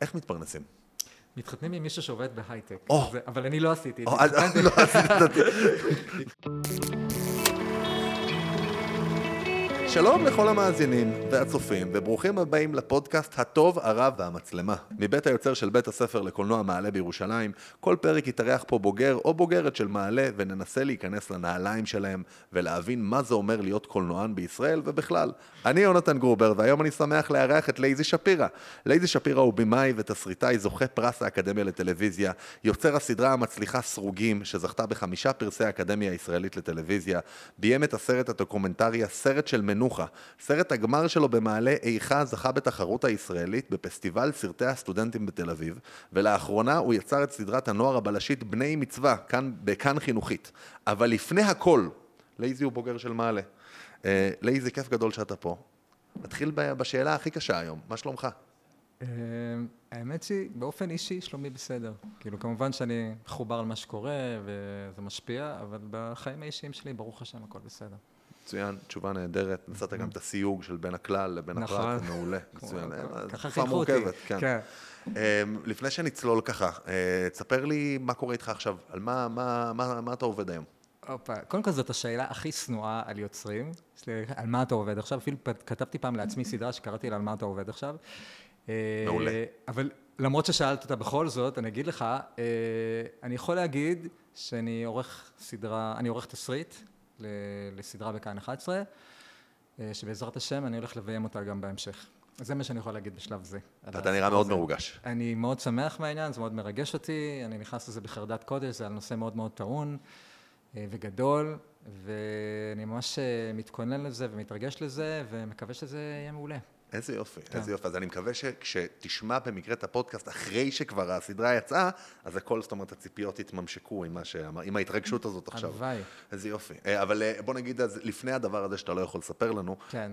איך מתפרנסים? מתחתנים עם מישהו שעובד בהייטק, אבל אני לא עשיתי את זה. לא עשיתי את זה. שלום לכל המאזינים והצופים, וברוכים הבאים לפודקאסט הטוב, הרב והמצלמה. מבית היוצר של בית הספר לקולנוע מעלה בירושלים, כל פרק יתארח פה בוגר או בוגרת של מעלה, וננסה להיכנס לנעליים שלהם, ולהבין מה זה אומר להיות קולנוען בישראל ובכלל. אני יונתן גרובר, והיום אני שמח לארח את לייזי שפירא. לייזי שפירא הוא בימאי ותסריטאי, זוכה פרס האקדמיה לטלוויזיה, יוצר הסדרה המצליחה סרוגים, שזכתה ב5 פרסי האקדמיה הישראלית לטלוויזיה, ביים את הסרט הדוקומנטרי הסרט של מנוחה. סרט הגמר שלו במעלה איכה זכה בתחרות הישראלית בפסטיבל סרטי הסטודנטים בתל אביב, ולאחרונה הוא יצר את סדרת הנוער הבלשית בני מצווה, בכאן חינוכית. אבל לפני הכל, לייזי הוא בוגר של מעלה. לייזי, כיף גדול שאתה פה. נתחיל בשאלה הכי קשה היום, מה שלומך? האמת שהיא, באופן אישי, שלומי בסדר. כאילו, כמובן שאני מחובר על מה שקורה וזה משפיע, אבל בחיים האישיים שלי, ברוך השם, הכל בסדר. מצוין, תשובה נהדרת, נצאת גם את הסיוג של בין הכלל לבין הפרט, מעולה, מצוין. ככה חינכו אותי. כן. לפני שנצלול ככה, תספר לי מה קורה איתך עכשיו, על מה אתה עובד היום? קודם כל זאת השאלה הכי שנואה על יוצרים, על מה אתה עובד עכשיו, אפילו כתבתי פעם לעצמי סדרה שקראתי לה על מה אתה עובד עכשיו. מעולה. אבל למרות ששאלת אותה בכל זאת, אני אגיד לך, אני יכול להגיד שאני עורך סדרה, אני עורך תסריט, לסדרה בכאן 11, שבעזרת השם אני הולך לביים אותה גם בהמשך. זה מה שאני יכול להגיד בשלב זה. אתה נראה מאוד מרוגש. אני מאוד שמח מהעניין, זה מאוד מרגש אותי, אני נכנס לזה בחרדת קודש, זה על נושא מאוד מאוד טעון וגדול, ואני ממש מתכונן לזה ומתרגש לזה, ומקווה שזה יהיה מעולה. איזה יופי, איזה יופי. אז אני מקווה שכשתשמע במקרה את הפודקאסט אחרי שכבר הסדרה יצאה, אז הכל, זאת אומרת, הציפיות יתממשקו עם ההתרגשות הזאת עכשיו. הלוואי. איזה יופי. אבל בוא נגיד, אז לפני הדבר הזה שאתה לא יכול לספר לנו, כן.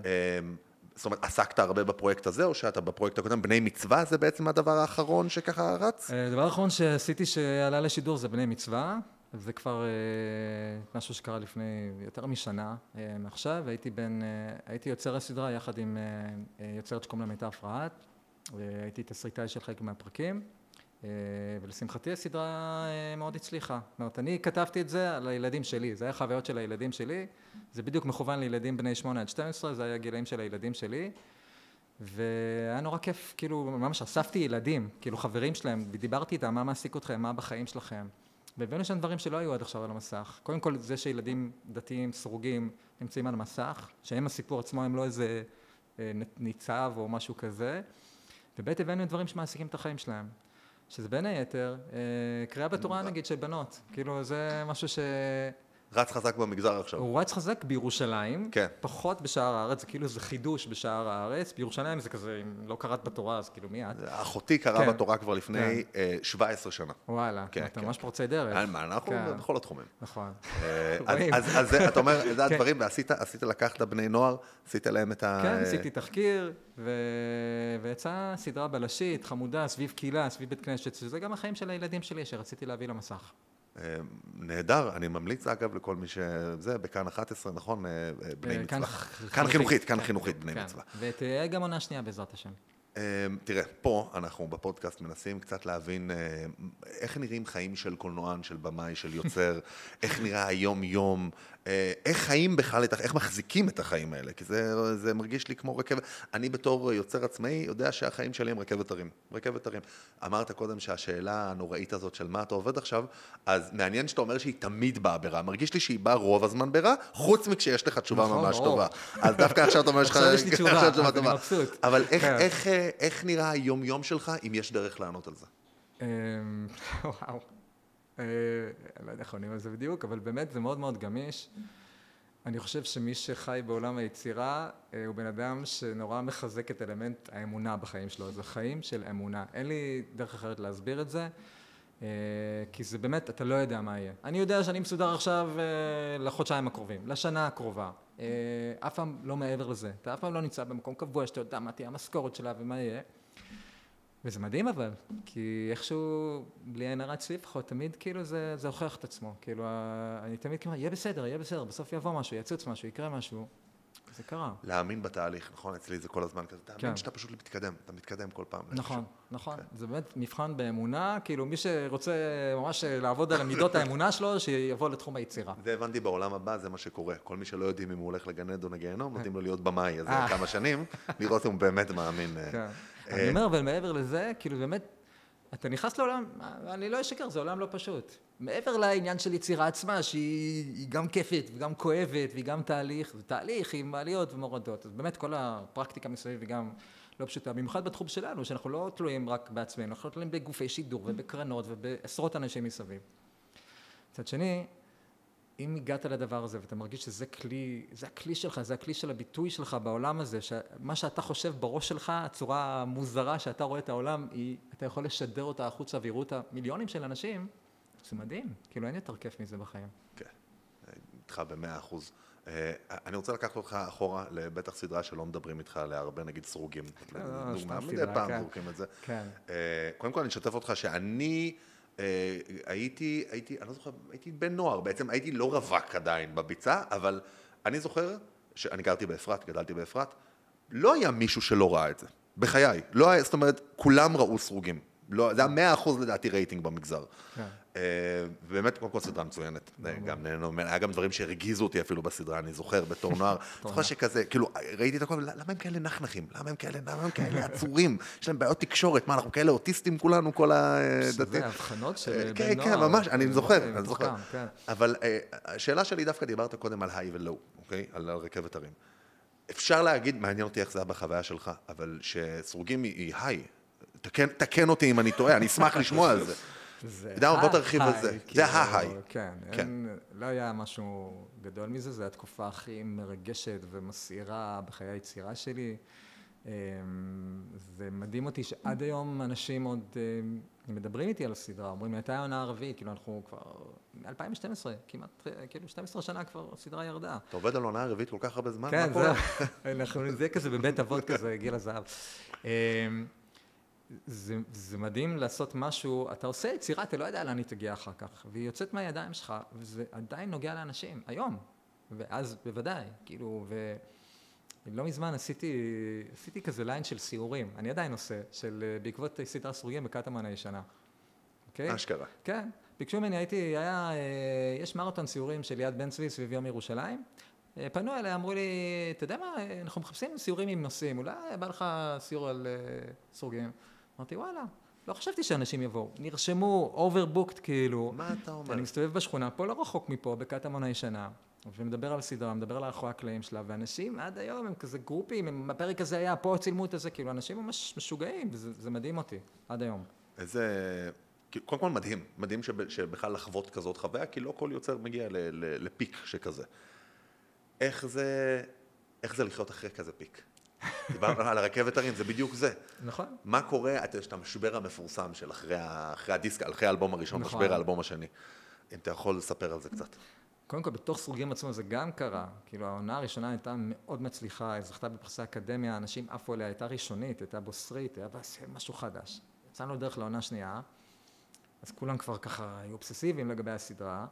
זאת אומרת, עסקת הרבה בפרויקט הזה, או שאתה בפרויקט הקודם, בני מצווה, זה בעצם הדבר האחרון שככה רץ? הדבר האחרון שעשיתי שעלה לשידור זה בני מצווה, זה כבר משהו שקרה לפני יותר משנה מעכשיו, הייתי יוצר הסדרה יחד עם יוצרת שקוראים לה מיטל אפרת, והייתי תסריטאי של חלק מהפרקים, ולשמחתי הסדרה מאוד הצליחה. זאת אומרת, אני כתבתי את זה על הילדים שלי, זה היה חוויות של הילדים שלי, זה בדיוק מכוון לילדים בני 8 עד 12, זה היה גילאים של הילדים שלי, והיה נורא כיף, כאילו ממש אספתי ילדים, כאילו חברים שלהם, ודיברתי איתם, מה מעסיק אתכם, מה בחיים שלכם. והבאנו שם דברים שלא היו עד עכשיו על המסך. קודם כל זה שילדים דתיים, סרוגים, נמצאים על המסך, שהם הסיפור עצמו, הם לא איזה ניצב או משהו כזה. ובית הבאנו דברים שמעסיקים את החיים שלהם. שזה בין היתר, קריאה בתורה נגיד של בנות. כאילו זה משהו רץ חזק במגזר עכשיו. הוא רץ חזק בירושלים, כן. פחות בשאר הארץ, זה כאילו זה חידוש בשאר הארץ. בירושלים זה כזה, אם לא קראת בתורה, אז כאילו מיד. אחותי קראה בתורה כבר לפני 17 שנה. וואלה, אתה ממש פורצי דרך. אנחנו בכל התחומים. נכון. אז אתה אומר, זה הדברים, ועשית לקחת בני נוער, עשית להם את ה... כן, עשיתי תחקיר, ויצאה סדרה בלשית, חמודה, סביב קהילה, סביב בית כנסת, שזה גם החיים של הילדים שלי שרציתי להביא למסך. נהדר, אני ממליץ אגב לכל מי שזה, בכאן 11, נכון? בני מצווה. כאן חינוכית, בני מצווה. ותהיה גם עונה שנייה בעזרת השם. תראה, פה אנחנו בפודקאסט מנסים קצת להבין איך נראים חיים של קולנוען, של במאי, של יוצר, איך נראה היום-יום, איך חיים בכלל, איך מחזיקים את החיים האלה, כי זה מרגיש לי כמו רכבת. אני בתור יוצר עצמאי יודע שהחיים שלי הם רכבת הרים. אמרת קודם שהשאלה הנוראית הזאת של מה אתה עובד עכשיו, אז מעניין שאתה אומר שהיא תמיד באה ברע. מרגיש לי שהיא באה רוב הזמן ברע, חוץ מכשיש לך תשובה ממש טובה. אז דווקא עכשיו אתה אומר שלך תשובה טובה. אבל איך נראה היום-יום שלך, אם יש דרך לענות על זה? וואו. אני לא יודע איך עונים על זה בדיוק, אבל באמת זה מאוד מאוד גמיש. אני חושב שמי שחי בעולם היצירה, הוא בן אדם שנורא מחזק את אלמנט האמונה בחיים שלו. זה חיים של אמונה. אין לי דרך אחרת להסביר את זה, כי זה באמת, אתה לא יודע מה יהיה. אני יודע שאני מסודר עכשיו לחודשיים הקרובים, לשנה הקרובה. אף פעם לא מעבר לזה. אתה אף פעם לא נמצא במקום קבוע, שאתה יודע מה תהיה המשכורת שלה ומה יהיה. וזה מדהים אבל, כי איכשהו, בלי עין הרע אצלי לפחות, תמיד כאילו זה הוכיח את עצמו. כאילו, אני תמיד כאילו, יהיה בסדר, בסוף יבוא משהו, יצוץ משהו, יקרה משהו. זה קרה. להאמין בתהליך, נכון? אצלי זה כל הזמן כזה, תאמין שאתה פשוט מתקדם, אתה מתקדם כל פעם. נכון, נכון. זה באמת מבחן באמונה, כאילו מי שרוצה ממש לעבוד על המידות האמונה שלו, שיבוא לתחום היצירה. זה הבנתי בעולם הבא, זה מה שקורה. כל מי שלא יודעים אם הוא הולך לגן עדן או לגיהנום, נותנים לו להיות במאי, אז כמה שנים, לראות אם הוא באמת מאמין. אני אומר, אבל מעבר לזה, כאילו באמת, אתה נכנס לעולם, אני לא אשקר, זה עולם לא פשוט. מעבר לעניין של יצירה עצמה, שהיא גם כיפית וגם כואבת, והיא גם תהליך, זה תהליך עם מעליות ומורדות. אז באמת כל הפרקטיקה מסביב היא גם לא פשוטה, במיוחד בתחום שלנו, שאנחנו לא תלויים רק בעצמנו, אנחנו תלויים בגופי שידור ובקרנות ובעשרות אנשים מסביב. מצד שני, אם הגעת לדבר הזה ואתה מרגיש שזה כלי, זה הכלי שלך, זה הכלי של הביטוי שלך בעולם הזה, שמה שאתה חושב בראש שלך, הצורה המוזרה שאתה רואה את העולם, אתה יכול לשדר אותה החוצה ויראו אותה מיליונים של אנשים, זה מדהים, כאילו אין יותר כיף מזה בחיים. כן, איתך ב100%. אני רוצה לקחת אותך אחורה לבטח סדרה שלא מדברים איתך להרבה, נגיד סרוגים. מדי פעם זורקים את זה. קודם כל אני אשתף אותך שאני הייתי, אני לא זוכר, הייתי בן נוער, בעצם הייתי לא רווק עדיין בביצה, אבל אני זוכר שאני גרתי באפרת, גדלתי באפרת, לא היה מישהו שלא ראה את זה, בחיי. לא היה, זאת אומרת, כולם ראו סרוגים. לא, זה היה 100% לדעתי רייטינג במגזר. באמת, קודם כל סדרה מצוינת. היה גם דברים שהרגיזו אותי אפילו בסדרה, אני זוכר, בתור נוער. זוכר שכזה, כאילו, ראיתי את הכל, למה הם כאלה נחנחים? למה הם כאלה עצורים? יש להם בעיות תקשורת, מה, אנחנו כאלה אוטיסטים כולנו, כל הדתים? שזה הבחנות של בן נוער. כן, ממש, אני זוכר. אבל השאלה שלי דווקא דיברת קודם על היי ולואו, אוקיי? על רכבת הרים. אפשר להגיד, מעניין אותי איך זה היה בחוויה שלך, אבל שסרוגים היא היי. תקן אותי אם אני טועה, אני אשמח לשמוע על זה. בוא תרחיב על זה. זה ההיי. כן, לא היה משהו גדול מזה, זו התקופה הכי מרגשת ומסעירה בחיי היצירה שלי. זה מדהים אותי שעד היום אנשים עוד מדברים איתי על הסדרה, אומרים לי, הייתה עונה ערבית, כאילו אנחנו כבר, מ-2012, כמעט, כאילו 12 שנה כבר הסדרה ירדה. אתה עובד על עונה ערבית כל כך הרבה זמן? כן, זה כזה בבית אבות כזה, גיל הזהב. זה מדהים לעשות משהו, אתה עושה יצירה, אתה לא יודע לאן היא תגיע אחר כך, והיא יוצאת מהידיים שלך, וזה עדיין נוגע לאנשים, היום, ואז בוודאי, כאילו, ולא מזמן עשיתי כזה ליין של סיורים, אני עדיין עושה, בעקבות סדרה סרוגים בקטמון הישנה. אשכרה. כן, ביקשו ממני, יש מרתון סיורים של יד בן צבי סביב יום ירושלים, פנו אליי, אמרו לי, אתה יודע מה, אנחנו מחפשים סיורים עם נושאים, אולי בא לך סיור על סרוגים. אמרתי, וואלה, לא חשבתי שאנשים יבואו. נרשמו, overbooked כאילו. מה אתה אומר? אני מסתובב בשכונה, פה לא רחוק מפה, בקטמון הישנה, ומדבר על סדרה, מדבר על האחורי הקלעים שלה, ואנשים עד היום הם כזה גרופים, הפרק הזה היה, פה צילמו את זה, כאילו, אנשים ממש משוגעים, זה מדהים אותי, עד היום. איזה, קודם כל מדהים שבכלל לחוות כזאת חוויה, כי לא כל יוצר מגיע לפיק שכזה. איך זה לחיות אחרי כזה פיק? דיברנו על הרכבת הרים, זה בדיוק זה. נכון. מה קורה, אתה יודע, את המשבר המפורסם של אחרי הדיסק, אחרי האלבום הראשון, משבר האלבום השני. אם אתה יכול לספר על זה קצת. קודם כל, בתוך סרוגים עצמם זה גם קרה. כאילו, העונה הראשונה הייתה מאוד מצליחה, היא זכתה בפרסי אקדמיה, אנשים עפו עליה, הייתה ראשונית, הייתה בוסרית, היה משהו חדש. יצאנו דרך לעונה שנייה, אז כולם כבר ככה היו אובססיביים לגבי הסדרה,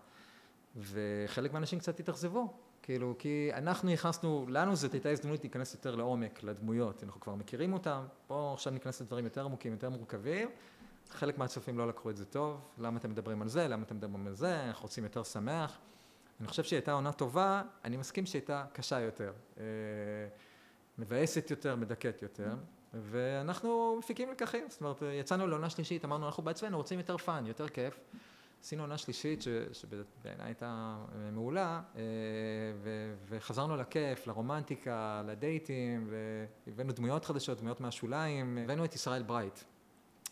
וחלק מהאנשים קצת התאכזבו. כאילו, כי אנחנו נכנסנו, לנו זאת הייתה הזדמנות להיכנס יותר לעומק, לדמויות, אנחנו כבר מכירים אותם, פה עכשיו ניכנס לדברים יותר עמוקים, יותר מורכבים, חלק מהצופים לא לקחו את זה טוב, למה אתם מדברים על זה, למה אתם מדברים על זה, אנחנו רוצים יותר שמח. אני חושב שהיא הייתה עונה טובה, אני מסכים שהיא הייתה קשה יותר, מבאסת יותר, מדכאת יותר, ואנחנו מפיקים לקחים, זאת אומרת, יצאנו לעונה שלישית, אמרנו, אנחנו בעצמנו רוצים יותר פאן, יותר כיף, עשינו עונה שלישית שבעיניי הייתה מעולה, וחזרנו לכיף, לרומנטיקה, לדייטים, והבאנו דמויות חדשות, דמויות מהשוליים, הבאנו את ישראל ברייט,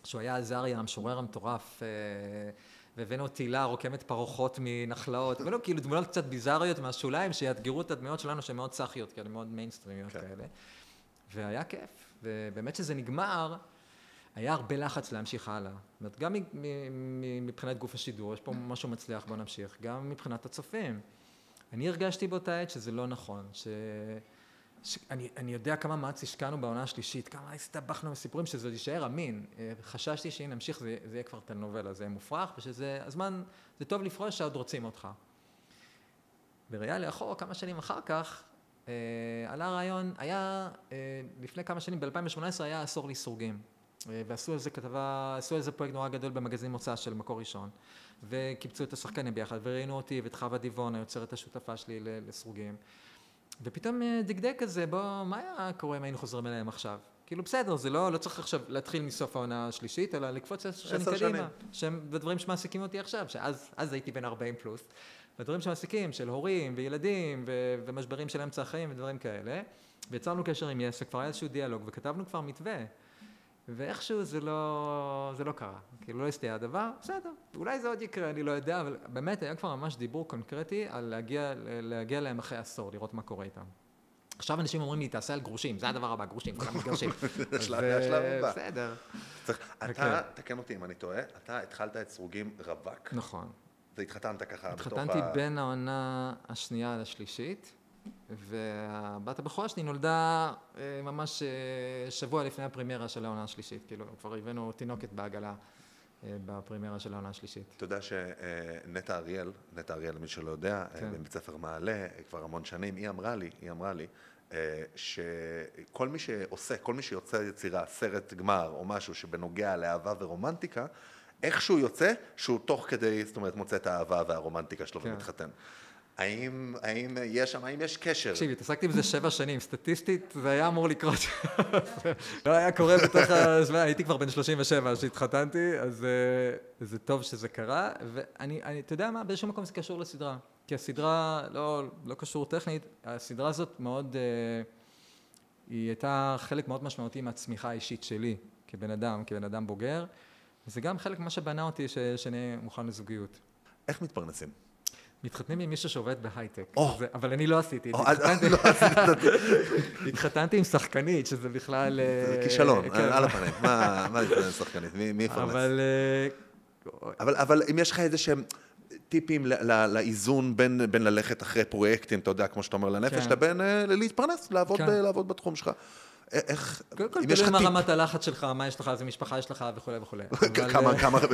שהוא היה זריה, המשורר המטורף, והבאנו תהילה רוקמת פרוחות מנחלאות, הבאנו כאילו דמויות קצת ביזריות מהשוליים, שיאתגרו את הדמויות שלנו שהן מאוד סחיות, כאלה מאוד מיינסטרימיות כאלה, והיה כיף, ובאמת שזה נגמר, היה הרבה לחץ להמשיך הלאה. זאת אומרת, גם מבחינת גוף השידור, יש פה משהו מצליח, בוא נמשיך, גם מבחינת הצופים. אני הרגשתי באותה עת שזה לא נכון, אני יודע כמה מאמץ השקענו בעונה השלישית, כמה הסתבכנו בסיפורים שזה יישאר אמין. חששתי שאם נמשיך זה יהיה כבר טלנובלה, זה מופרך, ושזה הזמן, זה טוב לפרוש שעוד רוצים אותך. בראייה לאחור, כמה שנים אחר כך, עלה רעיון, היה לפני כמה שנים, ב-2018 היה עשור לסרוגים. ועשו איזה כתבה, עשו איזה פרויקט נורא גדול במגזין מוצא של מקור ראשון. וקיבצו את השחקנים ביחד, וראינו אותי ואת חווה דיבון, היוצרת השותפה שלי לסרוגים. ופתאום דגדג כזה, מה היה קורה אם היינו חוזרים אליהם עכשיו? כאילו בסדר, זה לא צריך עכשיו להתחיל מסוף העונה השלישית, אלא לקפוץ 10 שנים קדימה. שהם בדברים שמעסיקים אותי עכשיו, שאז הייתי בן 40 פלוס. בדברים שמעסיקים, של הורים וילדים ומשברים של אמצע החיים ודברים כאלה. ויצרנו קשר עם יס, וכבר היה איזשהו דיאלוג, וכתבנו כבר מתווה. ואיכשהו זה לא קרה. כאילו לא הסתייע הדבר, בסדר. אולי זה עוד יקרה, אני לא יודע, אבל באמת היה כבר ממש דיבור קונקרטי על להגיע להם אחרי עשור, לראות מה קורה איתם. עכשיו אנשים אומרים לי, תעשה על גרושים, זה הדבר הבא, גרושים, כולם מתגרשים. זה השלב הבא. בסדר. אתה, תקן אותי אם אני טועה, אתה התחלת את סרוגים רווק. נכון. והתחתנת ככה בתוך התחתנתי בין העונה השנייה לשלישית, והבת הבכורה שלי נולדה ממש שבוע לפני הפרימיירה של העונה השלישית, כאילו כבר הבאנו תינוקת בעגלה בפרימיירה של העונה השלישית. אתה יודע שנטע אריאל, למי שלא יודע, בבית ספר מעלה, כבר המון שנים, היא אמרה לי, שכל מי שעושה, כל מי שיוצא יצירה, סרט גמר או משהו שבנוגע לאהבה ורומנטיקה, איכשהו יוצא שהוא תוך כדי, זאת אומרת, מוצא את האהבה והרומנטיקה שלו ומתחתן. האם יש קשר? תקשיבי, התעסקתי בזה 7 שנים, סטטיסטית זה היה אמור לקרות. לא היה קורה בתוך הזמן, הייתי כבר בן 37 שהתחתנתי, אז זה טוב שזה קרה, ואני, אתה יודע מה, באיזשהו מקום זה קשור לסדרה, כי הסדרה לא קשור טכנית, הסדרה הזאת מאוד, היא הייתה חלק מאוד משמעותי מהצמיחה האישית שלי, כבן אדם בוגר, וזה גם חלק מה שבנה אותי שאני מוכן לזוגיות. איך מתפרנסים? מתחתנים עם מישהו שעובד בהייטק, אבל אני לא עשיתי, התחתנתי עם שחקנית, שזה בכלל... זה כישלון, על הפנים, מה זה שחקנית, מי יפרנס? אבל אם יש לך איזה שהם טיפים לאיזון בין ללכת אחרי פרויקטים, אתה יודע, כמו שאתה אומר לנפש, לבין להתפרנס, לעבוד בתחום שלך. איך, אם יש לך טיפ... מה רמת הלחץ שלך, מה יש לך, איזה משפחה יש לך וכו' וכו'.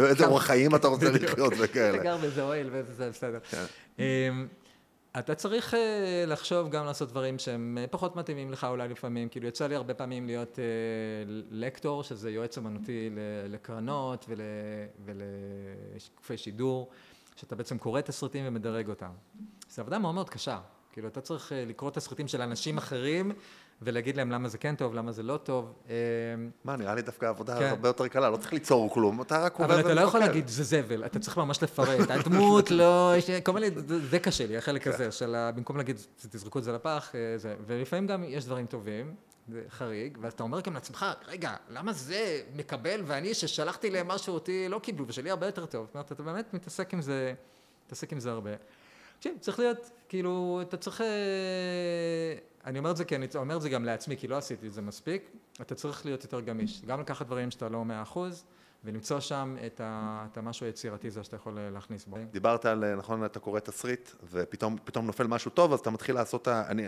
איזה אורח חיים אתה רוצה לחיות וכאלה. אתה גר באיזה אוהל וזה בסדר. אתה צריך לחשוב גם לעשות דברים שהם פחות מתאימים לך אולי לפעמים, כאילו יצא לי הרבה פעמים להיות לקטור, שזה יועץ אמנותי לקרנות ולגופי שידור, שאתה בעצם קורא את הסרטים ומדרג אותם. זו עבודה מאוד מאוד קשה, כאילו אתה צריך לקרוא את הסרטים של אנשים אחרים, ולהגיד להם למה זה כן טוב, למה זה לא טוב. מה, נראה לי דווקא עבודה הרבה יותר קלה, לא צריך ליצור כלום, אתה רק עובד ומפקד. אבל אתה לא יכול להגיד, זה זבל, אתה צריך ממש לפרט, הדמות לא, כל מיני, זה קשה לי, החלק הזה, במקום להגיד, תזרקו את זה לפח, ולפעמים גם יש דברים טובים, זה חריג, ואז אתה אומר גם לעצמך, רגע, למה זה מקבל, ואני ששלחתי להם משהו אותי לא קיבלו, ושלי הרבה יותר טוב. זאת אומרת, אתה באמת מתעסק עם זה הרבה. צריך להיות, כאילו, אתה צריך... אני אומר את זה כי אני אומר את זה גם לעצמי, כי לא עשיתי את זה מספיק. אתה צריך להיות יותר גמיש. גם לקחת דברים שאתה לא 100%, ולמצוא שם את המשהו היצירתי זה שאתה יכול להכניס בו. דיברת על, נכון, אתה קורא תסריט, ופתאום נופל משהו טוב, אז אתה מתחיל לעשות,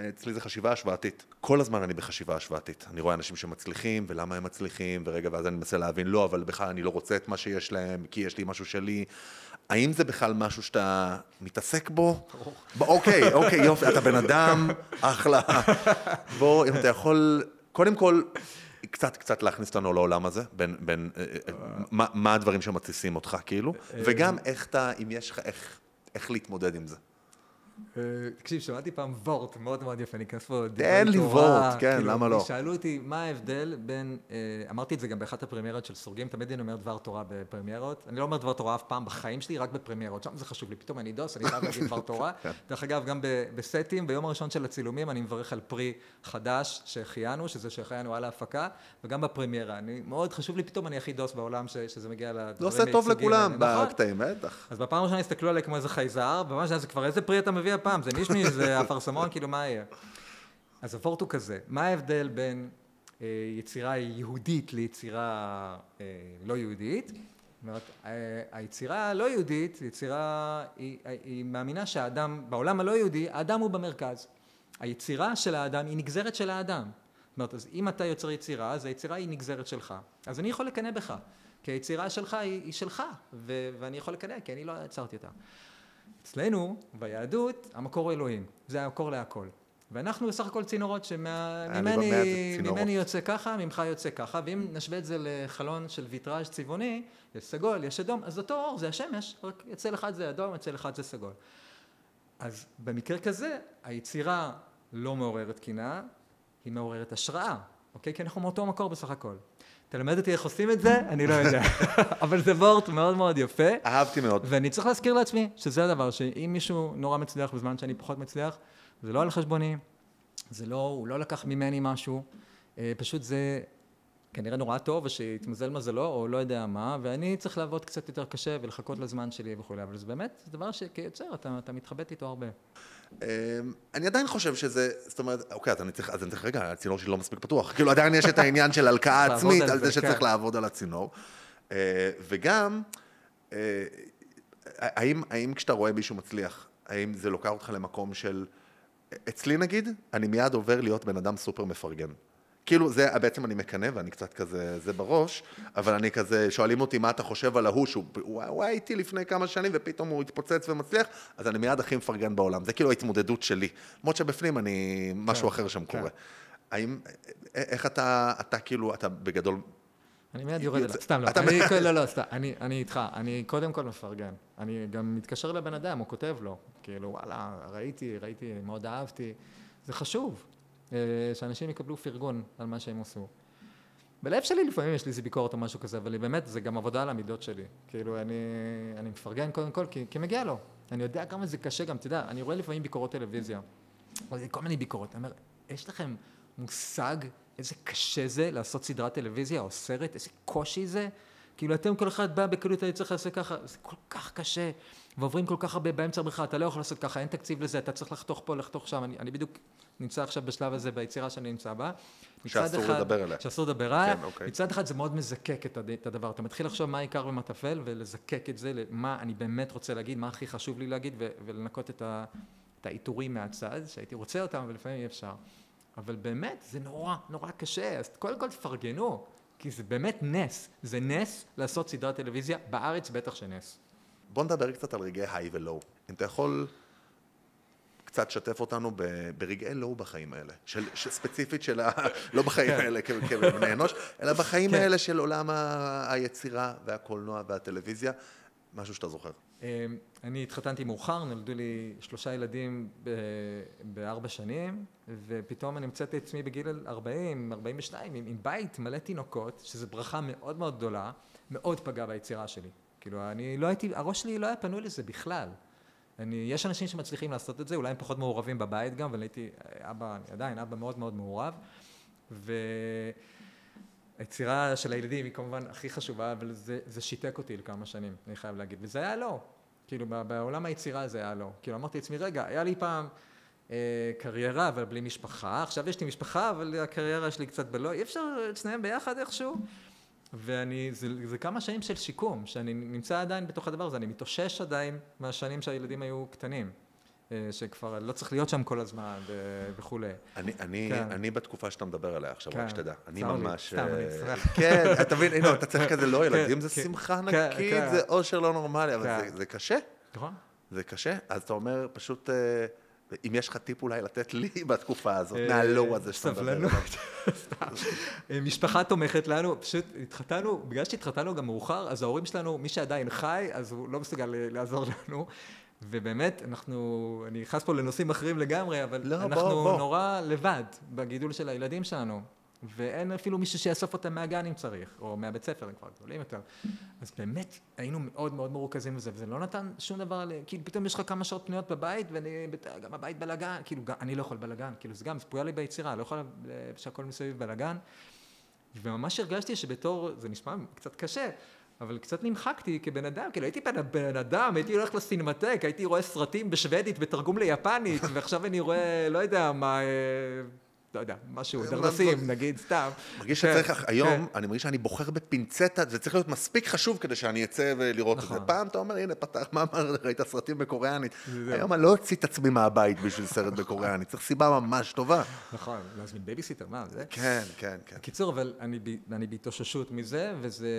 אצלי זה חשיבה השוואתית. כל הזמן אני בחשיבה השוואתית. אני רואה אנשים שמצליחים, ולמה הם מצליחים, ורגע, ואז אני מנסה להבין, לא, אבל בכלל אני לא רוצה את מה שיש להם, כי יש לי משהו שלי. האם זה בכלל משהו שאתה מתעסק בו? אוקיי, יופי, אתה בן אדם, אחלה. בוא, אם אתה יכול, קודם כל, קצת להכניס אותנו לעולם הזה, בין מה הדברים שמתסיסים אותך, כאילו, וגם אם יש לך, איך להתמודד עם זה. תקשיב, שמעתי פעם וורט מאוד מאוד יפה, אני אכנס פה... אין לי וורט, כן, למה לא? שאלו אותי מה ההבדל בין, אמרתי את זה גם באחת הפרמיירות של סורגים, תמיד אני אומר דבר תורה בפרמיירות, אני לא אומר דבר תורה אף פעם בחיים שלי, רק בפרמיירות, שם זה חשוב לי, פתאום אני דוס, אני חייב להגיד דבר תורה. דרך אגב, גם בסטים, ביום הראשון של הצילומים, אני מברך על פרי חדש שהחיינו, שזה שהחיינו על ההפקה, וגם בפרמיירה. מאוד חשוב לי, פתאום אני הכי דוס בעולם שזה מגיע לדברים. זה עושה טוב לכולם בקטעים, בטח. אז בפעם הראשונה הסתכלו עליי כמו איזה חייזר, וממש זה כבר איזה פרי אתה מביא הפעם, זה מישמי, זה אפרסמון, כאילו מה יהיה? אז הוורט הוא כזה, מה ההבדל בין יצירה יהודית ליצירה לא יהודית? זאת אומרת, היצירה הלא יהודית, יצירה, היא מאמינה שהאדם, בעולם הלא יהודי, האדם הוא במרכז. היצירה של האדם היא נגזרת של האדם. זאת אומרת, אז אם אתה יוצר יצירה, אז היצירה היא נגזרת שלך. אז אני יכול לקנא בך, כי היצירה שלך היא שלך, ואני יכול לקנא, כי אני לא יצרתי אותה. אצלנו, ביהדות, המקור הוא אלוהים, זה המקור להכל. ואנחנו בסך הכל צינורות שממני יוצא ככה, ממך יוצא ככה, ואם נשווה את זה לחלון של ויטראז' צבעוני, יש סגול, יש אדום, אז אותו אור זה השמש, רק אצל אחד זה אדום, אצל אחד זה סגול. אז במקרה כזה, היצירה לא מעוררת קנאה, היא מעוררת השראה, אוקיי? כי אנחנו מאותו מקור בסך הכל. תלמד אותי איך עושים את זה, אני לא יודע. אבל זה וורט מאוד מאוד יפה. אהבתי מאוד. ואני צריך להזכיר לעצמי שזה הדבר, שאם מישהו נורא מצליח בזמן שאני פחות מצליח, זה לא על חשבוני, הוא לא לקח ממני משהו, פשוט זה כנראה נורא טוב, ושיתמזל מזלו, או לא יודע מה, ואני צריך לעבוד קצת יותר קשה ולחכות לזמן שלי וכו', אבל זה באמת דבר שכיוצר, אתה מתחבט איתו הרבה. אני עדיין חושב שזה, זאת אומרת, אוקיי, אז אני צריך רגע, הצינור שלי לא מספיק פתוח, כאילו עדיין יש את העניין של הלקאה עצמית, על זה שצריך לעבוד על הצינור, וגם, האם כשאתה רואה מישהו מצליח, האם זה לוקח אותך למקום של, אצלי נגיד, אני מיד עובר להיות בן אדם סופר מפרגן. כאילו, זה בעצם אני מקנה, ואני קצת כזה, זה בראש, אבל אני כזה, שואלים אותי מה אתה חושב על ההוא, שהוא היה איתי לפני כמה שנים, ופתאום הוא התפוצץ ומצליח, אז אני מיד הכי מפרגן בעולם. זה כאילו ההתמודדות שלי. למרות שבפנים אני, משהו אחר שם קורה. האם, איך אתה כאילו, אתה בגדול... אני מיד יורד אליו, סתם לא, סתם, אני איתך, אני קודם כל מפרגן. אני גם מתקשר לבן אדם, הוא כותב לו, כאילו, וואלה, ראיתי, מאוד אהבתי. זה חשוב. שאנשים יקבלו פרגון על מה שהם עשו. בלב שלי לפעמים יש לי איזה ביקורת או משהו כזה, אבל באמת זה גם עבודה על המידות שלי. כאילו אני מפרגן קודם כל כי מגיע לו. אני יודע כמה זה קשה גם, תדע, אני רואה לפעמים ביקורות טלוויזיה, או כל מיני ביקורות. אני אומר, יש לכם מושג איזה קשה זה לעשות סדרת טלוויזיה או סרט, איזה קושי זה? כאילו אתם כל אחד בא בקלות, אני צריך לעשות ככה, זה כל כך קשה, ועוברים כל כך הרבה באמצע בריכה, אתה לא יכול לעשות ככה, אין תקציב לזה, אתה צריך לחתוך פה, לחתוך שם, אני בדיוק נמצא עכשיו בשלב הזה ביצירה שאני נמצא בה. שאסור לדבר עליה. שאסור לדבר עליה. כן, אוקיי. מצד אחד זה מאוד מזקק את הדבר, אתה מתחיל לחשוב מה העיקר ומה טפל, ולזקק את זה למה אני באמת רוצה להגיד, מה הכי חשוב לי להגיד, ולנקות את העיטורים מהצד, שהייתי רוצה אותם, אבל לפעמים אי אפשר. אבל באמת, זה נורא, נורא קשה, אז קודם כל תפרגנו, כי זה באמת נס, זה נס לעשות סדרת טלוויזיה, בארץ בטח שנס. בוא נדבר קצת על רגעי היי ולואו. אם אתה יכול קצת שתף אותנו ברגעי לואו בחיים האלה, ספציפית של, לא בחיים האלה כבני אנוש, אלא בחיים האלה של עולם היצירה והקולנוע והטלוויזיה, משהו שאתה זוכר. אני התחתנתי מאוחר, נולדו לי 3 ילדים ב4 שנים, ופתאום אני מצאתי עצמי בגיל 40, 42, עם בית מלא תינוקות, שזו ברכה מאוד מאוד גדולה, מאוד פגעה ביצירה שלי. כאילו, הראש שלי לא היה פנוי לזה בכלל. יש אנשים שמצליחים לעשות את זה, אולי הם פחות מעורבים בבית גם, אבל הייתי עדיין אבא מאוד מאוד מעורב, היצירה של הילדים היא כמובן הכי חשובה, אבל זה שיתק אותי לכמה שנים, אני חייב להגיד, וזה היה לא. כאילו, בעולם היצירה זה היה לא. כאילו, אמרתי לעצמי, רגע, היה לי פעם קריירה, אבל בלי משפחה, עכשיו יש לי משפחה, אבל הקריירה שלי קצת בלא, אי אפשר לצניים ביחד איכשהו, זה כמה שנים של שיקום, שאני נמצא עדיין בתוך הדבר הזה, אני מתאושש עדיין מהשנים שהילדים היו קטנים. שכבר לא צריך להיות שם כל הזמן וכו'. אני בתקופה שאתה מדבר עליה עכשיו, רק שתדע. אני ממש... סתם, אני אצטרך. כן, אתה מבין, אתה צריך כזה לא ילדים, זה שמחה ענקית, זה אושר לא נורמלי, אבל זה קשה. נכון. זה קשה, אז אתה אומר פשוט, אם יש לך טיפ אולי לתת לי בתקופה הזאת, מהלואו הזה שאתה מדבר עליו. משפחה תומכת לנו, פשוט התחתנו, בגלל שהתחתנו גם מאוחר, אז ההורים שלנו, מי שעדיין חי, אז הוא לא מסוגל לעזור לנו. ובאמת, אני נכנס פה לנושאים אחרים לגמרי, אבל אנחנו נורא לבד בגידול של הילדים שלנו, ואין אפילו מישהו שיאסוף אותם מהגן אם צריך, או מהבית ספר, הם כבר גדולים יותר. אז באמת, היינו מאוד מאוד מרוכזים בזה, וזה לא נתן שום דבר, כאילו פתאום יש לך כמה שעות פנויות בבית, וגם הבית בלגן, כאילו אני לא יכול בלגן, כאילו זה גם, זה פועל לי ביצירה, לא יכול שהכל מסביב בלגן, וממש הרגשתי שבתור, זה נשמע קצת קשה, אבל קצת נמחקתי כבן אדם, כאילו הייתי בן אדם, הייתי הולך לסינמטק, הייתי רואה סרטים בשוודית בתרגום ליפנית, ועכשיו אני רואה, לא יודע מה, לא יודע, משהו, דרדסים, נגיד, סתם. מרגיש שצריך, היום, אני מרגיש שאני בוחר בפינצטה, זה צריך להיות מספיק חשוב כדי שאני אצא ולראות את זה. פעם אתה אומר, הנה, פתח, מה אמר, ראית סרטים בקוריאנית. היום אני לא אוציא את עצמי מהבית בשביל סרט בקוריאנית, צריך סיבה ממש טובה. נכון, להזמין בייביסיטר, מה זה? כן, כן, כן. קיצור, אבל אני בהתאוששות מזה, וזה...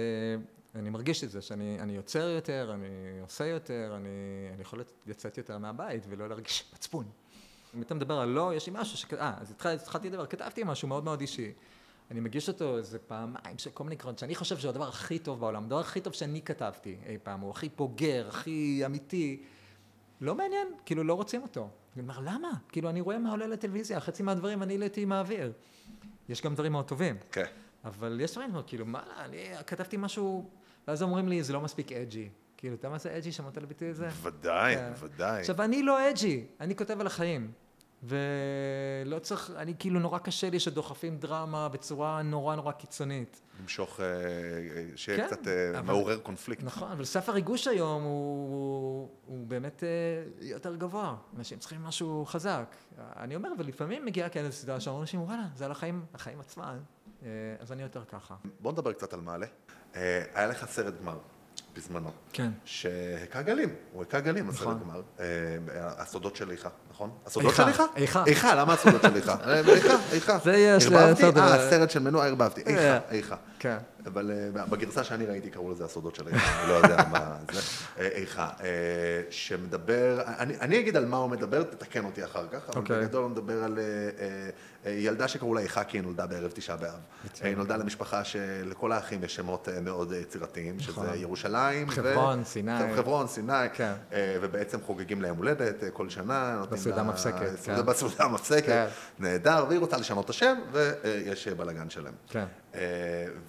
אני מרגיש את זה, שאני יוצר יותר, אני עושה יותר, אני יכול לצאת יותר מהבית ולא להרגיש מצפון. אם אתה מדבר על לא, יש לי משהו אז התחלתי לדבר, כתבתי משהו מאוד מאוד אישי. אני מגיש אותו איזה פעמיים של כל מיני קרנות, שאני חושב שהוא הדבר הכי טוב בעולם, הדבר הכי טוב שאני כתבתי אי פעם, הוא הכי בוגר, הכי אמיתי. לא מעניין, כאילו לא רוצים אותו. אני אומר, למה? כאילו אני רואה מה עולה לטלוויזיה, חצי מהדברים אני העליתי מהאוויר. יש גם דברים מאוד טובים. כן. אבל יש דברים, כאילו, מה, אני כתבתי משהו, ואז אומרים לי, זה לא מספיק אג'י. כאילו, אתה מה זה אג'י, שמעת לביטוי את זה? ודאי, ודאי. עכשיו, אני לא אג'י, אני כותב על החיים. ולא צריך, אני כאילו נורא קשה לי שדוחפים דרמה בצורה נורא נורא קיצונית. למשוך, שיהיה קצת מעורר קונפליקט. נכון, אבל סף הריגוש היום הוא באמת יותר גבוה. אנשים צריכים משהו חזק. אני אומר, ולפעמים מגיעה כאלה סדרה שאומרים אנשים, וואלה, זה על החיים עצמם. אז אני יותר ככה. בוא נדבר קצת על מעלה. היה לך סרט גמר בזמנו. כן. שהכה גלים, הוא הכה גלים, נכון. הסרט גמר. הסודות של איכה, נכון? הסודות של איכה. איכה? איכה, למה הסודות של איכה? איכה. זה יש ערבבתי? הסרט של מנוע ערבבתי. איכה. כן. אבל בגרסה שאני ראיתי קראו לזה הסודות של איכה, אני לא יודע מה זה. איכה, שמדבר, אני אגיד על מה הוא מדבר, תתקן אותי אחר כך, אבל בגדול הוא מדבר על ילדה שקראו לה איכה, כי היא נולדה בערב תשעה באב. היא נולדה למשפחה שלכל האחים יש שמות מאוד יצירתיים, שזה ירושלים. חברון, סיני. חברון, סיני. ובעצם חוגגים להם הולדת כל שנה. בסעודה מפסקת. בסעודה מפסקת. נהדר, והיא רוצה לשנות את השם, ויש בלגן שלהם. כן.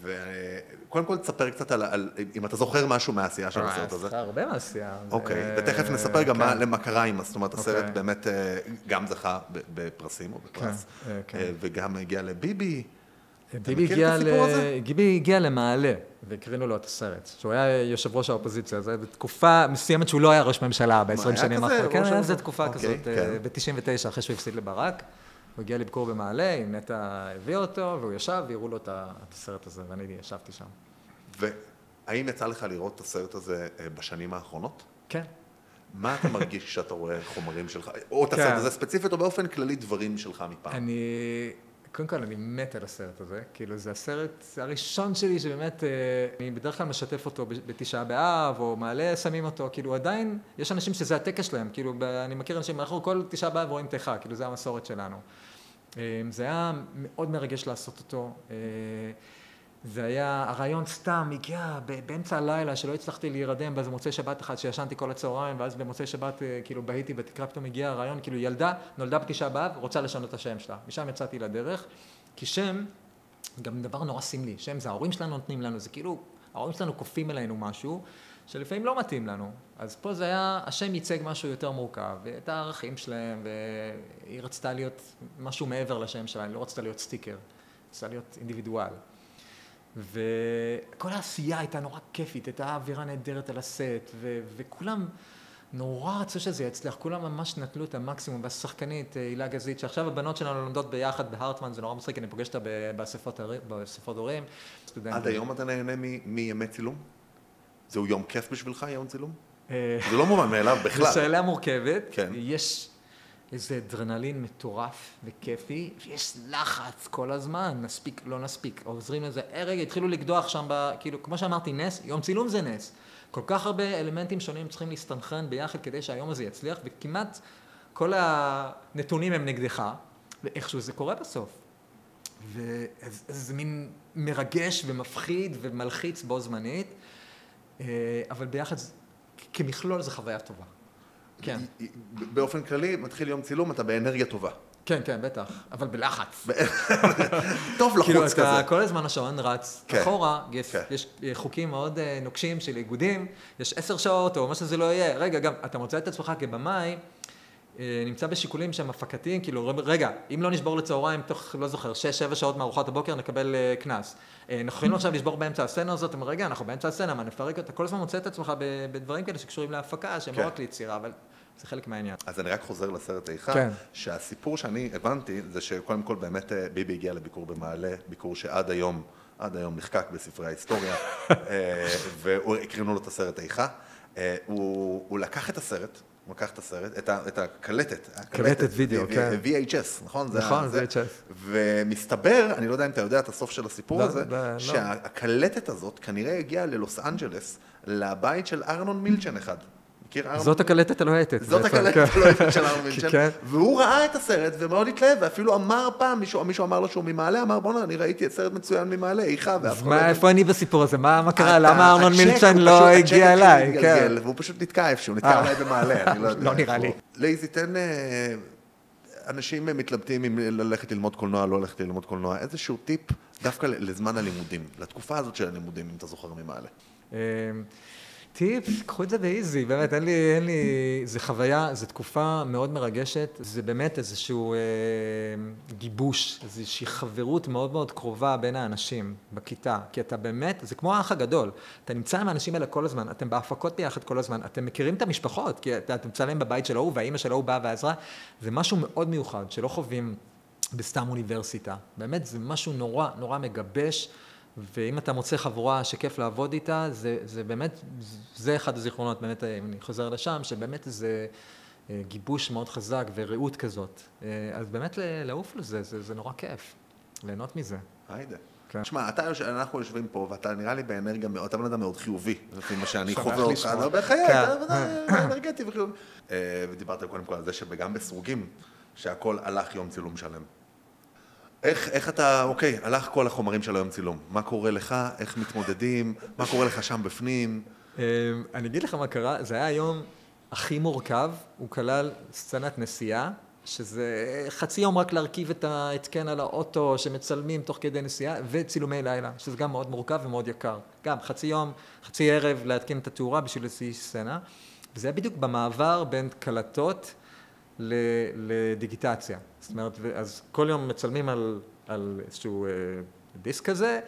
וקודם כל תספר קצת על, אם אתה זוכר משהו מהעשייה של הסרט הזה. הרבה מהעשייה. אוקיי, ותכף נספר גם מה קרה עם, זאת אומרת, הסרט באמת גם זכה בפרסים או בפרס, וגם הגיע לביבי. ביבי הגיע למעלה, והקרינו לו את הסרט, שהוא היה יושב ראש האופוזיציה, זה בתקופה מסוימת שהוא לא היה ראש ממשלה ב-20 שנים האחרונות. כן, היה זו תקופה כזאת, ב-99, אחרי שהוא הפסיד לברק. הוא הגיע לביקור במעלה, עם נטע הביא אותו, והוא ישב, והראו לו את הסרט הזה, ואני ישבתי שם. והאם יצא לך לראות את הסרט הזה בשנים האחרונות? כן. מה אתה מרגיש כשאתה רואה חומרים שלך, או את הסרט הזה ספציפית, או באופן כללי דברים שלך מפעם? קודם כל, אני מת על הסרט הזה, כאילו זה הסרט הראשון שלי שבאמת, אני בדרך כלל משתף אותו בתשעה באב, או מעלה שמים אותו, כאילו עדיין, יש אנשים שזה הטקס שלהם, כאילו אני מכיר אנשים, אנחנו כל תשעה באב רואים תיכה, כאילו זה המסורת שלנו. זה היה מאוד מרגש לעשות אותו, זה היה, הרעיון סתם הגיע באמצע הלילה שלא הצלחתי להירדם, ואז במוצאי שבת אחד שישנתי כל הצהריים, ואז במוצאי שבת כאילו בהיתי בתקרה, פתאום הגיע הרעיון, כאילו ילדה נולדה בתשעה באב, רוצה לשנות את השם שלה. משם יצאתי לדרך, כי שם, גם דבר נורא סמלי, שם זה ההורים שלנו נותנים לנו, זה כאילו, ההורים שלנו כופים אלינו משהו, שלפעמים לא מתאים לנו. אז פה זה היה, השם ייצג משהו יותר מורכב, ואת הערכים שלהם, והיא רצתה להיות משהו מעבר לשם שלה, היא לא רצתה להיות סטיקר, רצתה להיות אינדיבידואל. וכל העשייה הייתה נורא כיפית, הייתה אווירה נהדרת על הסט, וכולם נורא רצו שזה יצליח, כולם ממש נטלו את המקסימום, והשחקנית הילה גזית, שעכשיו הבנות שלנו לומדות ביחד בהרטמן, זה נורא מצחיק, אני פוגש אותה באספות הורים. עד היום אתה נהנה מימי צילום? זהו יום כיף בשבילך, יום צילום? זה לא מובן מאליו בכלל. זו שאלה מורכבת, יש איזה אדרנלין מטורף וכיפי, ויש לחץ כל הזמן, נספיק, לא נספיק, עוזרים לזה, רגע, התחילו לקדוח שם, כאילו, כמו שאמרתי, נס, יום צילום זה נס. כל כך הרבה אלמנטים שונים צריכים להסתנכרן ביחד כדי שהיום הזה יצליח, וכמעט כל הנתונים הם נגדך, ואיכשהו זה קורה בסוף. וזה מין מרגש ומפחיד ומלחיץ בו זמנית, אבל ביחד, כמכלול זה חוויה טובה. כן. באופן כללי, מתחיל יום צילום, אתה באנרגיה טובה. כן, כן, בטח, אבל בלחץ. טוב לחוץ כזה. כאילו, כל הזמן השעון רץ אחורה, יש חוקים מאוד נוקשים של איגודים, יש 10 שעות או מה שזה לא יהיה. רגע, גם אתה מוצא את עצמך כבמאי, נמצא בשיקולים שהם הפקתיים, כאילו, רגע, אם לא נשבור לצהריים תוך, לא זוכר, 6-7 שעות מארוחת הבוקר, נקבל קנס. אנחנו יכולים עכשיו לשבור באמצע הסצנה הזאת, אבל רגע, אנחנו באמצע הסצנה, מה נפרק אותה? כל הזמן מוצא את עצמך בדברים כאלה שקשורים להפקה, שהם לא רק ליצירה, אבל זה חלק מהעניין. אז אני רק חוזר לסרט איכה, שהסיפור שאני הבנתי, זה שקודם כל באמת ביבי הגיע לביקור במעלה, ביקור שעד היום נחקק בספרי ההיסטוריה, והקרינו לו את הסרט איכה. הוא לקח את הסרט, את הקלטת. קלטת וידאו, כן. VHS, נכון? נכון, VHS. ומסתבר, אני לא יודע אם אתה יודע את הסוף של הסיפור הזה, שהקלטת הזאת כנראה הגיעה ללוס אנג'לס, לבית של ארנון מילצ'ן אחד. מכיר ארמן? זאת הקלטת הלוהטת. זאת הקלטת הלוהטת של ארמן מילצ'ן, והוא ראה את הסרט ומאוד התלהב, ואפילו אמר פעם, מישהו אמר לו שהוא ממעלה, אמר בוא'נה, אני ראיתי את סרט מצוין ממעלה, איכה, איפה אני בסיפור הזה? מה קרה? למה ארמן מילצ'ן לא הגיע אליי? והוא פשוט נתקע איפשהו, נתקע אולי במעלה, אני לא יודע. לא נראה לי. לייזי, תן אנשים מתלבטים אם ללכת ללמוד קולנוע, לא ללכת ללמוד קולנוע, איזשהו טיפ דווקא לזמן הלימודים, לתקופה הזאת של הלימודים, אם אתה זוכר ממעלה. טיפ, קחו את זה באיזי, באמת, אין לי, זה חוויה, זו תקופה מאוד מרגשת, זה באמת איזשהו גיבוש, איזושהי חברות מאוד מאוד קרובה בין האנשים בכיתה, כי אתה באמת, זה כמו האח הגדול, אתה נמצא עם האנשים האלה כל הזמן, אתם בהפקות ביחד כל הזמן, אתם מכירים את המשפחות, כי אתה נמצא להם בבית שלו, והאמא שלו באה ועזרה, זה משהו מאוד מיוחד, שלא חווים בסתם אוניברסיטה, באמת זה משהו נורא, נורא מגבש, ואם אתה מוצא חבורה שכיף לעבוד איתה, זה באמת, זה אחד הזיכרונות, באמת, אם אני חוזר לשם, שבאמת זה גיבוש מאוד חזק ורעות כזאת. אז באמת לעוף לזה, זה נורא כיף, ליהנות מזה. היידה. תשמע, אנחנו יושבים פה, ואתה נראה לי באנרגיה מאוד, אתה בן אדם מאוד חיובי, לפי מה שאני חווה אותך, לא בחיי, אתה אנרגטי וחיובי. ודיברת קודם כל על זה שגם בסרוגים, שהכל הלך יום צילום שלם. איך אתה, אוקיי, הלך כל החומרים של היום צילום, מה קורה לך, איך מתמודדים, מה קורה לך שם בפנים? אני אגיד לך מה קרה, זה היה היום הכי מורכב, הוא כלל סצנת נסיעה, שזה חצי יום רק להרכיב את ההתקן על האוטו שמצלמים תוך כדי נסיעה, וצילומי לילה, שזה גם מאוד מורכב ומאוד יקר. גם חצי יום, חצי ערב להתקין את התאורה בשביל איזושהי סצנה, וזה היה בדיוק במעבר בין קלטות לדיגיטציה. זאת אומרת, אז כל יום מצלמים על איזשהו דיסק כזה,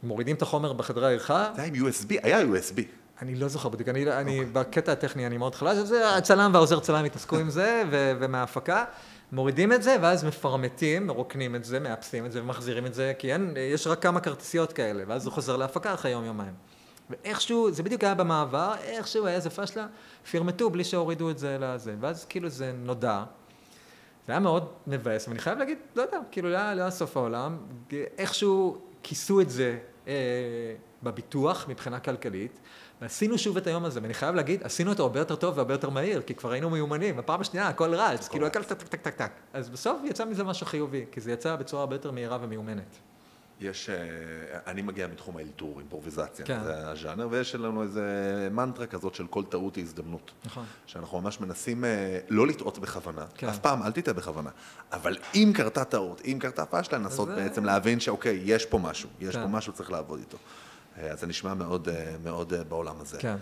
מורידים את החומר בחדרי העריכה. זה היה עם USB, היה USB. אני לא זוכר בדיוק, אני בקטע הטכני אני מאוד חלש, אז זה הצלם והעוזר צלם התעסקו עם זה, ומההפקה, מורידים את זה, ואז מפרמטים, מרוקנים את זה, מאפסים את זה ומחזירים את זה, כי יש רק כמה כרטיסיות כאלה, ואז הוא חוזר להפקה אחרי יום-יומיים. ואיכשהו, זה בדיוק היה במעבר, איכשהו היה איזה פשלה, פרמטו בלי שהורידו את זה לזה, ואז כאילו זה נודע. זה היה מאוד מבאס, ואני חייב להגיד, לא יודע, כאילו לא סוף העולם, איכשהו כיסו את זה בביטוח מבחינה כלכלית, ועשינו שוב את היום הזה, ואני חייב להגיד, עשינו אותו הרבה יותר טוב והרבה יותר מהיר, כי כבר היינו מיומנים, בפעם השנייה הכל רץ, כאילו הכל טק טק טק טק טק. אז בסוף יצא מזה משהו חיובי, כי זה יצא בצורה הרבה יותר מהירה ומיומנת. אני מגיע מתחום האלתור, אימפרוביזציה, כן. זה הז'אנר, ויש לנו איזה מנטרה כזאת של כל טעות היא הזדמנות. נכון. שאנחנו ממש מנסים לא לטעות בכוונה, כן. אף פעם אל תטעה בכוונה, אבל אם קרתה טעות, אם קרתה פשלה, לנסות בעצם להבין שאוקיי, יש פה משהו, יש פה משהו, צריך לעבוד איתו. אז זה נשמע מאוד, מאוד בעולם הזה. כן.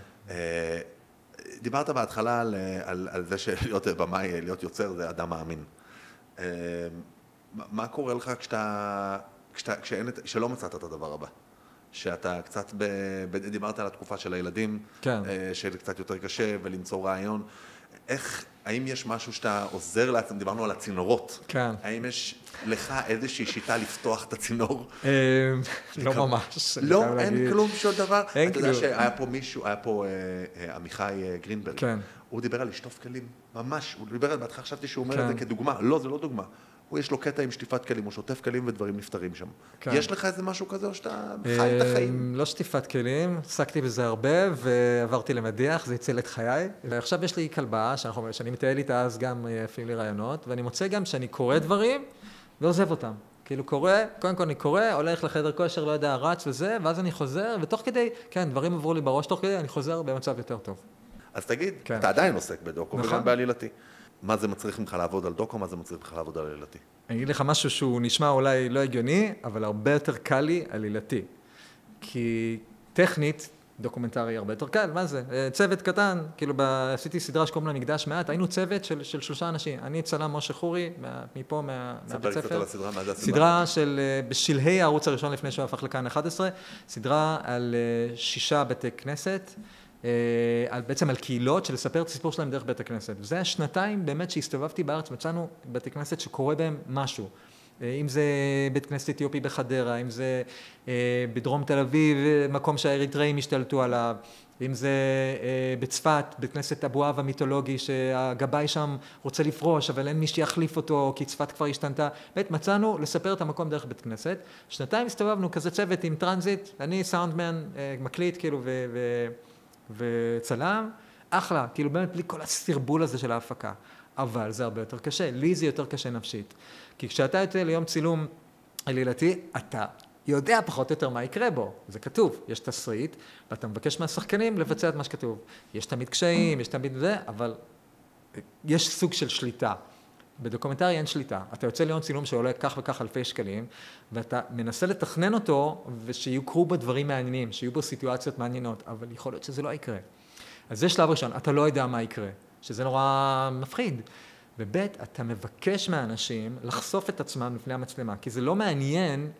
דיברת בהתחלה על זה שלהיות במאי, להיות יוצר, זה אדם מאמין. מה קורה לך כשלא מצאת את הדבר הבא? שאתה קצת, דיברת על התקופה של הילדים, כן. שזה קצת יותר קשה ולמצוא רעיון. האם יש משהו שאתה עוזר לעצם, דיברנו על הצינורות. כן. האם יש לך איזושהי שיטה לפתוח את הצינור? לא ממש. לא, אין כלום שום דבר. אין אתה יודע כלום. שהיה פה מישהו, היה פה עמיחי גרינברג. כן. הוא דיבר על לשטוף כלים, ממש. הוא דיבר על, בהתחלה חשבתי שהוא אומר כן. את זה כדוגמה. לא, זה לא דוגמה. הוא יש לו קטע עם שטיפת כלים, הוא שוטף כלים ודברים נפטרים שם. כן. יש לך איזה משהו כזה או שאתה חי את החיים? לא שטיפת כלים, עסקתי בזה הרבה ועברתי למדיח, זה הציל את חיי. ועכשיו יש לי כלבה שאני מטייל איתה, אז גם אפילו לי רעיונות, ואני מוצא גם שאני קורא דברים ועוזב אותם. כאילו קורא, קודם כל אני קורא, הולך לחדר כושר, לא יודע, רץ וזה, ואז אני חוזר, ותוך כדי, כן, דברים עברו לי בראש, תוך כדי אני חוזר במצב יותר טוב. אז תגיד, כן. אתה עדיין עוסק בדוקו, נכון. וגם בעלילתי. מה זה מצריך ממך לעבוד על דוקו, מה זה מצריך ממך לעבוד על עלילתי? אני אגיד לך משהו שהוא נשמע אולי לא הגיוני, אבל הרבה יותר קל לי עלילתי. כי טכנית, דוקומנטרי הרבה יותר קל, מה זה? צוות קטן, כאילו עשיתי סדרה שקוראים לה מקדש מעט, היינו צוות של 3 אנשים. אני צלם משה חורי, מפה, מהבית ספר. ספר קצת על הסדרה, מה זה הסדרה? סדרה של, בשלהי הערוץ הראשון לפני שהוא הפך לכאן 11, סדרה על 6 בתי כנסת, בעצם על קהילות של לספר את הסיפור שלהם דרך בית הכנסת. וזה היה 2 באמת שהסתובבתי בארץ, מצאנו בתי כנסת שקורה בהם משהו. אם זה בית כנסת אתיופי בחדרה, אם זה בדרום תל אביב, מקום שהאריתראים השתלטו עליו, אם זה בצפת, בית כנסת אבו אב המיתולוגי, שהגבאי שם רוצה לפרוש, אבל אין מי שיחליף אותו, כי צפת כבר השתנתה. באמת מצאנו לספר את המקום דרך בית כנסת. 2 הסתובבנו כזה צוות עם טרנזיט, אני סאונדמן, מקליט כאילו וצלם, אחלה, כאילו באמת בלי כל הסרבול הזה של ההפקה. אבל זה הרבה יותר קשה, לי זה יותר קשה נפשית. כי כשאתה יוצא ליום צילום עלילתי, אתה יודע פחות או יותר מה יקרה בו, זה כתוב, יש תסריט, ואתה מבקש מהשחקנים לבצע את מה שכתוב. יש תמיד קשיים, יש תמיד זה, אבל יש סוג של שליטה. בדוקומנטרי אין שליטה. אתה יוצא ליום צילום שעולה כך וכך אלפי שקלים, ואתה מנסה לתכנן אותו, ושיוקרו בו דברים מעניינים, שיהיו בו סיטואציות מעניינות, אבל יכול להיות שזה לא יקרה. אז זה שלב ראשון, אתה לא יודע מה יקרה, שזה נורא מפחיד. וב' אתה מבקש מהאנשים לחשוף את עצמם לפני המצלמה, כי זה לא מעניין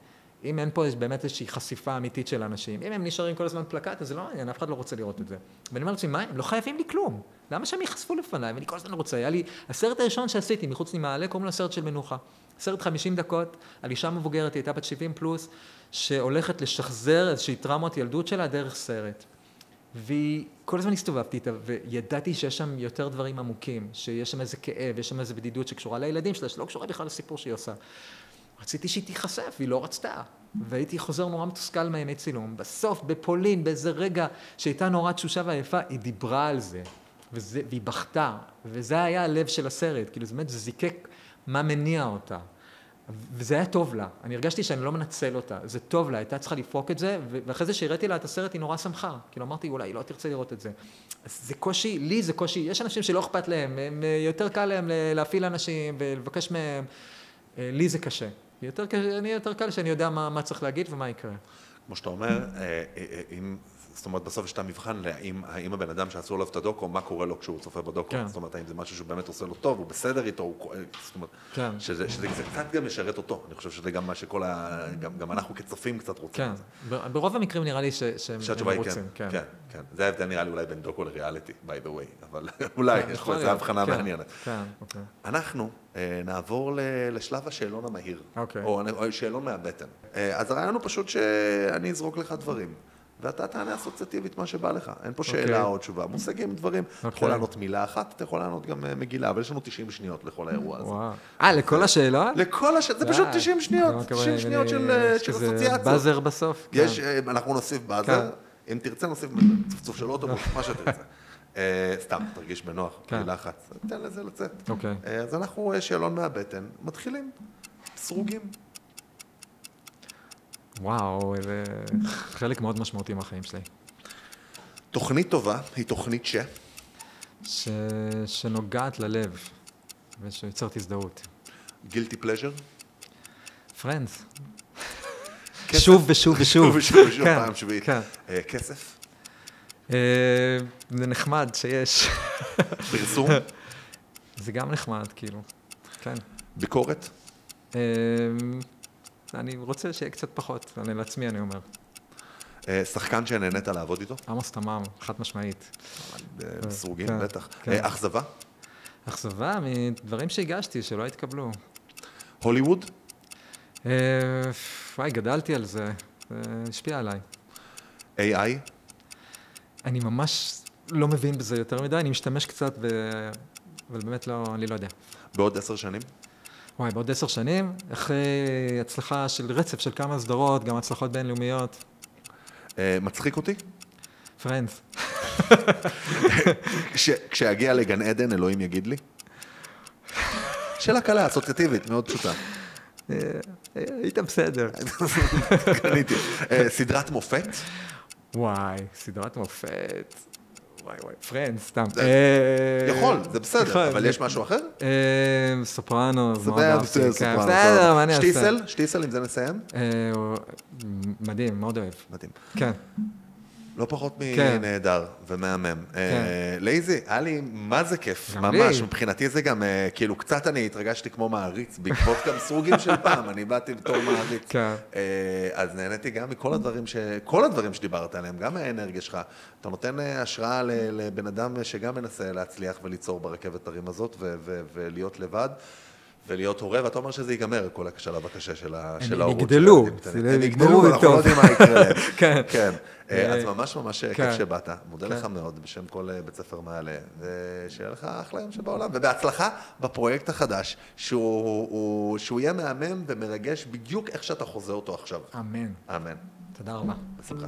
אם אין פה באמת איזושהי חשיפה אמיתית של אנשים. אם הם נשארים כל הזמן פלקט, אז זה לא מעניין, אף אחד לא רוצה לראות את זה. ואני אומר לעצמי, מה, הם לא חייבים לי כלום. למה שהם יחשפו לפניי? ואני כל הזמן רוצה. היה לי, הסרט הראשון שעשיתי מחוץ למעלה, קוראים לו הסרט של מנוחה. סרט 50 דקות, על אישה מבוגרת, היא הייתה בת 70 פלוס, שהולכת לשחזר איזושהי טראומות ילדות שלה דרך סרט. והיא, כל הזמן הסתובבתי איתה, וידעתי שיש שם יותר דברים עמוקים, שיש שם איזה כאב, יש שם איזה בדידות שקשורה לילדים שלה, שלא קשורה בכלל לסיפור שהיא עושה. רציתי שהיא תיחשף, והיא לא רצתה. והייתי חוזר נורא מתוסכל מהימי צילום. בסוף, בפולין, באיזה רגע שהייתה נורא תשושה ועייפה, היא דיברה על זה, והיא בכתה. וזה היה הלב של הסרט, כאילו, זאת אומרת, זה זיקק מה מניע אותה. וזה היה טוב לה. אני הרגשתי שאני לא מנצל אותה. זה טוב לה, הייתה צריכה לפרוק את זה, ואחרי זה שהראיתי לה את הסרט, היא נורא שמחה. כאילו, אמרתי, אולי, היא לא תרצה לראות את זה. אז זה קושי, לי זה קושי. יש אנשים שלא אכפת להם, יותר קל להם להפעיל אנשים ולבקש מהם. לי זה קשה. אני יותר קל שאני יודע מה צריך להגיד ומה יקרה. כמו שאתה אומר, זאת אומרת, בסוף יש את המבחן האם הבן אדם שעשו עליו את הדוקו, מה קורה לו כשהוא צופה בדוקו. זאת אומרת, האם זה משהו שהוא באמת עושה לו טוב, הוא בסדר איתו, זאת אומרת, שזה קצת גם משרת אותו. אני חושב שזה גם מה שכל גם אנחנו כצופים קצת רוצים. כן, ברוב המקרים נראה לי שהם רוצים. כן, כן. זה ההבדל נראה לי אולי בין דוקו לריאליטי, by the way, אבל אולי יש פה איזו הבחנה מעניינת. אנחנו נעבור לשלב השאלון המהיר, או שאלון מהבטן. אז הרעיון הוא פשוט שאני אזרוק לך דברים. ואתה תענה אסוציאטיבית מה שבא לך. אין פה שאלה או תשובה. מושגים דברים. אתה יכול לענות מילה אחת, אתה יכול לענות גם מגילה, אבל יש לנו 90 שניות לכל האירוע הזה. לכל השאלות? לכל השאלות, זה פשוט 90 שניות. 90 שניות של אסוציאציה. באזר בסוף. אנחנו נוסיף באזר. אם תרצה נוסיף צפצוף של אוטובוס, מה שתרצה. סתם, תרגיש בנוח, מילה אחת. תן לזה לצאת. אז אנחנו שאלון מהבטן, מתחילים. סרוגים. וואו, זה חלק מאוד משמעותי מהחיים שלי. תוכנית טובה היא תוכנית שנוגעת ללב, ושיוצרת הזדהות. גילטי פלז'ר? פרנדס. שוב ושוב ושוב. פעם שביעית. כסף? זה נחמד שיש. פרסום? זה גם נחמד, כאילו. כן. ביקורת? אני רוצה שיהיה קצת פחות, אני לעצמי, אני אומר. שחקן שנהנית לעבוד איתו? עמוס תמם, חד משמעית. בסרוגים, בטח. אכזבה? אכזבה מדברים שהגשתי, שלא התקבלו. הוליווד? וואי, גדלתי על זה, זה השפיע עליי. AI? אני ממש לא מבין בזה יותר מדי, אני משתמש קצת, אבל באמת לא, אני לא יודע. בעוד 10 שנים? וואי, בעוד 10 שנים, אחרי הצלחה של רצף של כמה סדרות, גם הצלחות בינלאומיות. מצחיק אותי? פרנדס. כשאגיע לגן עדן, אלוהים יגיד לי? שאלה קלה, אסוציאטיבית, מאוד פשוטה. היית בסדר. קניתי. סדרת מופת? וואי, סדרת מופת. וואי, פרנדס, סתם. יכול, זה בסדר, אבל יש משהו אחר? סופרנוס, מאוד אהבתי. בסדר, מה אני אעשה? שטיסל? שטיסל, עם זה נסיים? מדהים, מאוד אוהב. מדהים. כן. לא פחות מנהדר ומהמם. לייזי, היה לי מה זה כיף, ממש, מבחינתי זה גם, כאילו קצת אני התרגשתי כמו מעריץ, בעקבות גם סרוגים של פעם, אני באתי בתור מעריץ. אז נהניתי גם מכל הדברים שדיברת עליהם, גם מהאנרגיה שלך. אתה נותן השראה לבן אדם שגם מנסה להצליח וליצור ברכבת הרים הזאת ולהיות לבד. ולהיות הורה, ואתה אומר שזה ייגמר, כל השלב הקשה של ההורות. הם יגדלו, אנחנו לא יודעים מה יקרה להם. כן. אז ממש ממש כיף שבאת. מודה לך מאוד בשם כל בית ספר מעלה, ושיהיה לך אחלה יום שבעולם, ובהצלחה בפרויקט החדש, שהוא יהיה מהמם ומרגש בדיוק איך שאתה חוזה אותו עכשיו. אמן. אמן. תודה רבה. בשמחה.